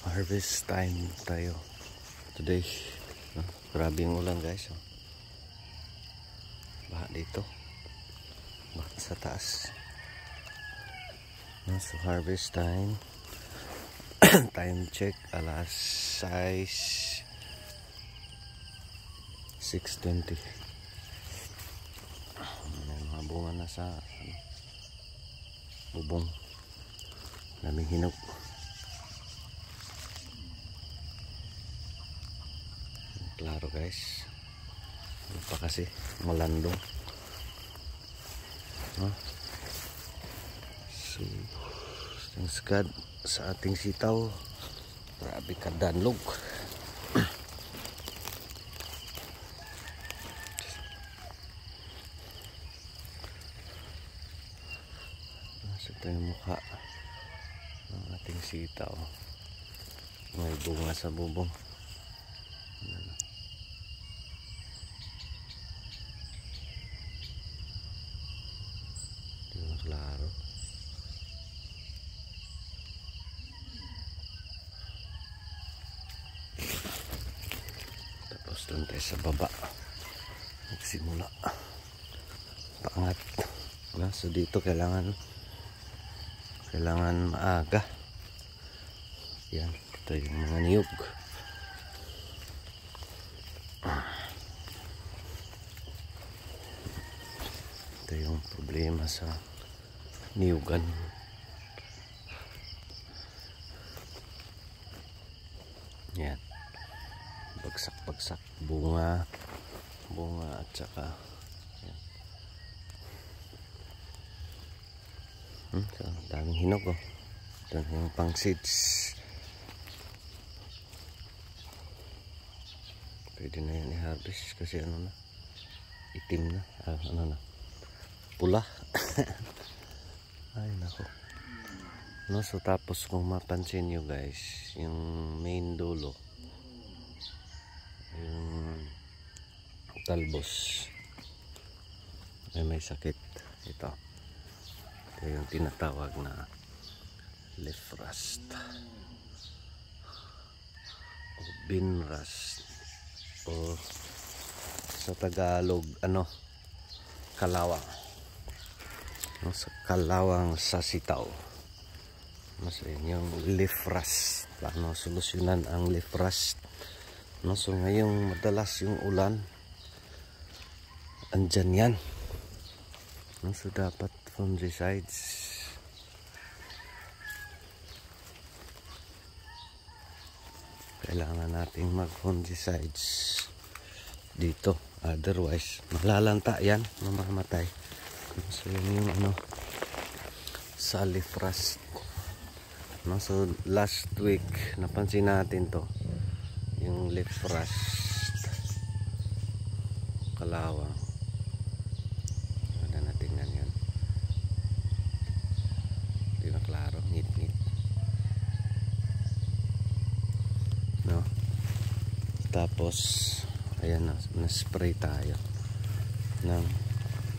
Harvest time tayo today. Grabe yung ulan guys. Baha dito, baha sa taas. So harvest time. Time check alas 6:20. May mga bunga na sa bubong. Daming hinog. Klaro guys, ano pa kasi malandong, no? So thanks God sa ating sitaw, grabe kadanlog. Nasa ito yung mukha ng ating sitaw, may bunga sa bubong. Klaro. Tapos doon tayo sa baba nagsimula paangat na. So dito kailangan maaga. Yan, ito yung mga niyog. Ito yung problema sa niyugan. Yan, bagsak bunga at saka yan. So, daming hinog oh. Ito yung pang seeds. Pwede na yan i-harvest kasi ano na, itim na, ano na, pula. Ay nako, no? So tapos kung mapansin nyo guys, yung main dulo, yung talbos ay may sakit. Ito yung tinatawag na leaf rust o bean rust, o sa Tagalog ano, kalawang. Sa kalawang sa sitaw. So yung leaf rust, paano solusyonan ang leaf rust? So ngayong madalas yung ulan, andyan yan. So dapat fungicides. Kailangan nating mag-fungicides dito, otherwise malalanta yan, mamamatay. So yun yung ano sa leaf rust, no? So last week napansin natin to, yung leaf rust kalawang. Wala na, tingnan yan, hindi na klaro, nit no? Tapos ayan na spray tayo ng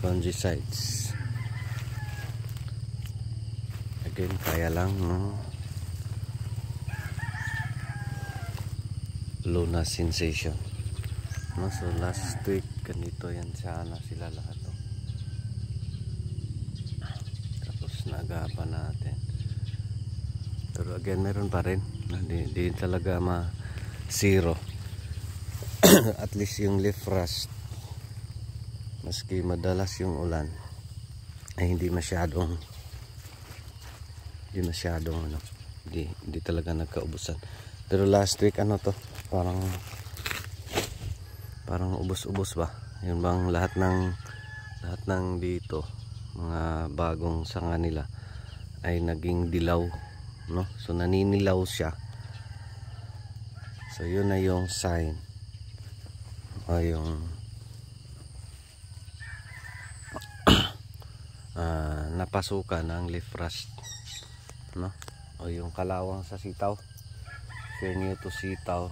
fungicides. Again, kaya lang no, Luna sensation, no? So last week ganito yan sana sila lahat oh. Tapos nagapan natin, pero again meron pa rin, di talaga zero. At least yung leaf rust, maski madalas yung ulan, ay hindi masyadong ano, hindi talaga nagkaubusan. Pero last week ano to, parang ubos-ubos ba, yun bang lahat ng dito mga bagong sanga nila ay naging dilaw, no? So naninilaw siya. So yun na yung sign o yung napasukan ng leaf rust, no? O yung kalawang sa sitaw, senyo to sitaw,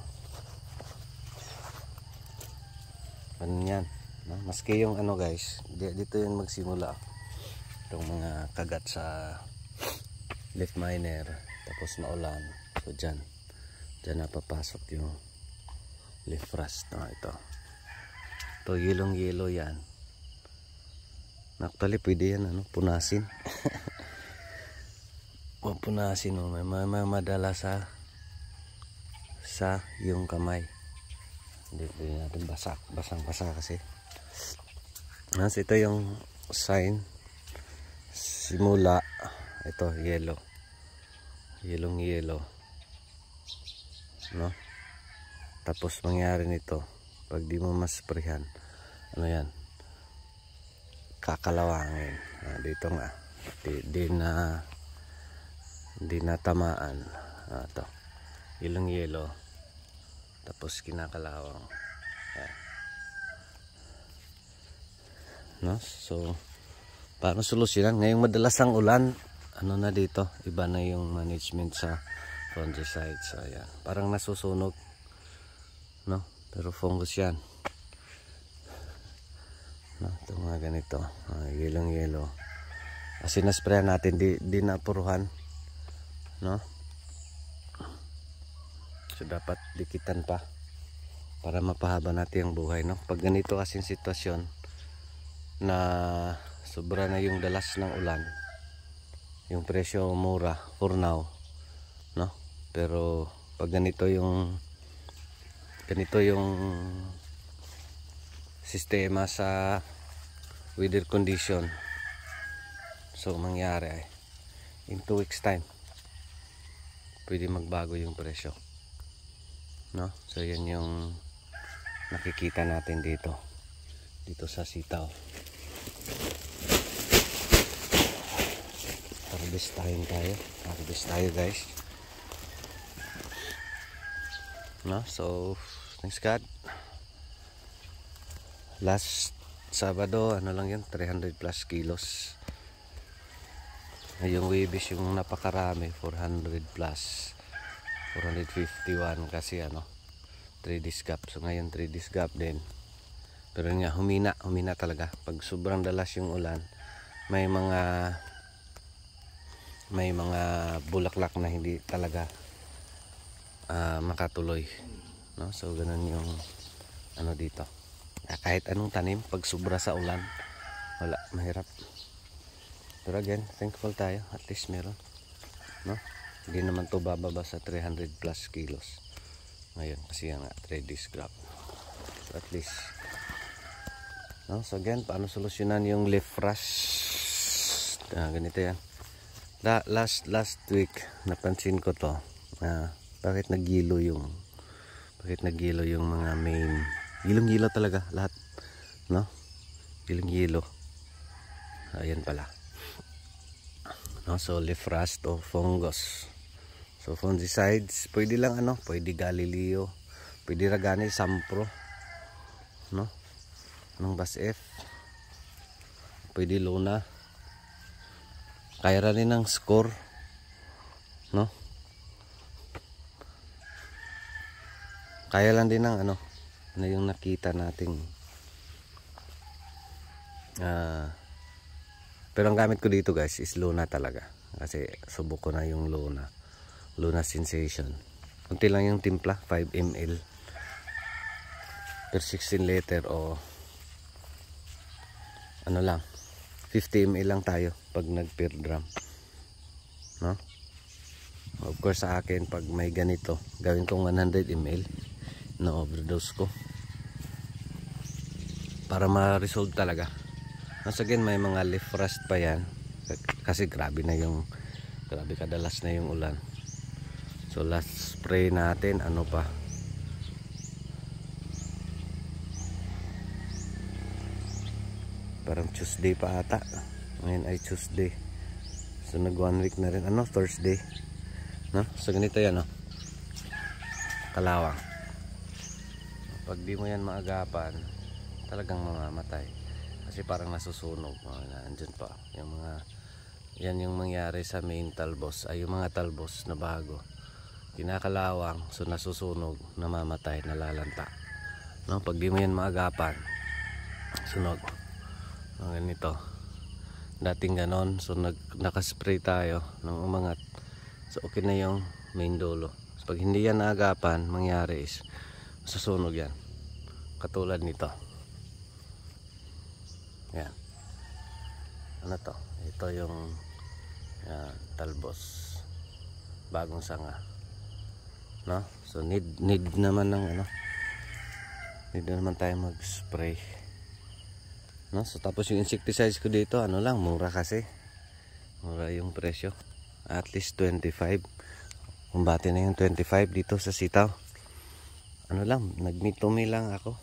ano yan, no? Maski yung ano guys, dito yun magsimula itong mga kagat sa leaf miner, tapos na ulan. So dyan Diyan na papasok yung leaf rust. No, ito yellow yan. Actually pwede yan punasin. Punasin may madala sa yung kamay. Hindi natin basang kasi. Ito yung sign. Simula ito yellow, no? Tapos mangyari nito pag di mo masprayhan, yan, kakalawangin. Dito nga di na tamaan. Ito yellow, tapos kinakalawang. No? So paano solusyonan ngayong madalas ang ulan? Na dito, iba na yung management sa fungicides. Ayan, parang nasusunog, no? Pero fungus yan, no? Ito mga ganito, yellow. Kasi nasprayan natin, di napuruhan, no? So dapat dikitan pa para mapahaba natin ang buhay, no? Pag ganito kasing sitwasyon na sobra na yung dalas ng ulan, yung presyo mura for now, no? Pero pag ganito yung sistema sa weather condition, so mangyari ay in 2 weeks time pwede magbago yung presyo, no? So yan yung nakikita natin dito sa sitaw. Harvest tayo guys, no? So thanks God, last Sabado lang yan, 300 plus kilos. Yung wibis yung napakarami, 400 plus, 451 kasi 3 days gap. So ngayon 3 days gap din, pero nga humina talaga pag sobrang dalas yung ulan. May mga bulaklak na hindi talaga makatuloy, no? So ganun yung dito. Kahit anong tanim pag sobra sa ulan, wala, mahirap. Pero again, thankful tayo, at least meron, no? Hindi naman to bababa sa 300 plus kilos ngayon kasi yan nga 3 days crop. So at least, no? So again, paano solusyonan yung leaf rust? Ganito yan. Last week napansin ko to, bakit naggilo yung mga main, gilong-gilo talaga lahat, no? Gilong-gilo. Ayan pala, no? So leaf rust o fungus. So fungicides pwede lang, pwede Galileo, pwede Ragani, Sampro, no? Anong Bas F, pwede Luna, kaya rin ng score, no? Kaya lang din ng na yung nakita nating pero ang gamit ko dito guys is Luna talaga, kasi subok ko na yung Luna Sensation. Kunti lang yung timpla, 5 ml per 16 liter o lang 50 ml lang tayo pag nag per drum, no? Of course sa akin pag may ganito gawin kong 100 ml na overdose ko para ma-resolve talaga. Once again, may mga leaf rust pa yan kasi grabe kadalas na yung ulan. So last spray natin parang Tuesday pa ata, ngayon ay Tuesday, so nag 1 week na rin, Thursday, no? So ganito yan, kalawang. Pag di mo yan maagapan, talagang mamamatay kasi parang nasusunog. Andyan pa yung yan yung mangyari sa main talbos, ay yung mga talbos na bago kinakalawang, so nasusunog, namamatay, nalalanta, no? Pag di mo yan maagapan, sunog. Ganito dating ganon, so nakaspray tayo ng umangat, so okay na yung main dulo. Pag hindi yan naagapan, mangyari is masusunog yan. Katulad nito. Yan. Ano to? Ito yung yan, talbos. Bagong sanga. No? So need naman ng ano. Need naman tayo mag-spray. No? So tapos yung insecticides ko dito, ano lang, mura kasi. Mura yung presyo. At least 25. Kumbati na yung 25 dito sa sitaw. Ano lang, nag-me-to-me lang ako.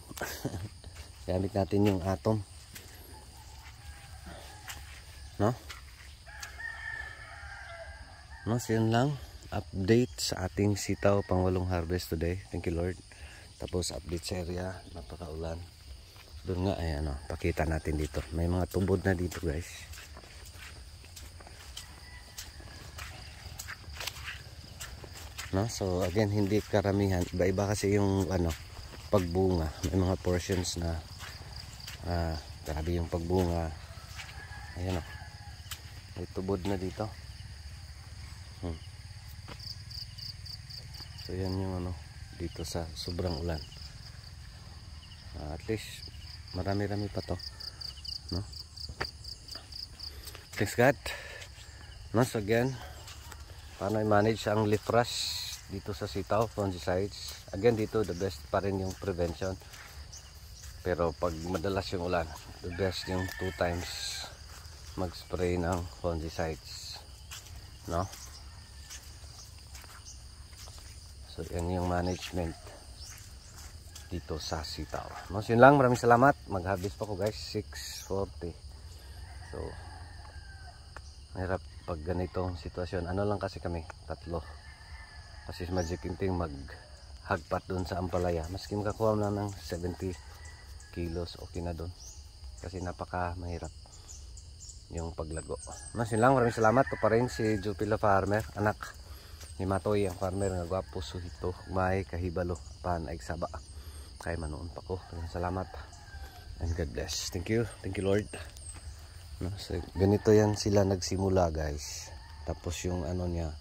Gamit natin yung atom. No? No, so yun lang. Update sa ating sitaw pangwalong harvest today. Thank you Lord. Tapos update sa area, napakaulan. Doon nga, ay ano, pakita natin dito. May mga tubod na dito guys. No? So again, hindi karamihan. Iba-iba kasi yung ano, pagbunga. May mga portions na grabe yung pagbunga. Ayan o. May tubod na dito. So yan yung ano, dito sa sobrang ulan. At least marami-rami pa to. No? Thanks God. No, so again, paano i-manage ang leaf rush dito sa sitaw, fungicides. Again, dito the best pa rin yung prevention. Pero pag madalas yung ulan, the best yung 2 times mag-spray ng fungicides. No? So yan yung management dito sa sitaw. No, so yun lang, maraming salamat. Mag-harvest pa ko guys, 6:40. So mahirap pag ganitong sitwasyon. Ano lang kasi kami, 3. Kasi si Magic Inting mag-hagpat doon sa Ampalaya. Maski makakuha na ng 70 kilos, okay na doon. Kasi napaka mahirap yung paglago. No, so yun lang, maraming salamat. Ito pa rin si Jupila Farmer, anak ni Matoy, ang farmer nga gwapo, suhito, may kahibalo, pan ay saba. Kaya manoon pa ko. Salamat and God bless. Thank you Lord. No, so ganito yan sila nagsimula guys. Tapos yung ano niya,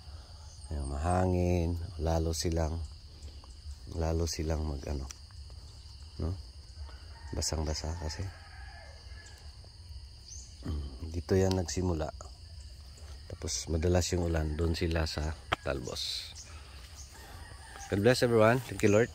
yung mahangin, lalo silang mag ano, no? Basang-basa kasi. Dito yan nagsimula. Tapos madalas yung ulan, doon sila sa talbos. God bless everyone. Thank you Lord.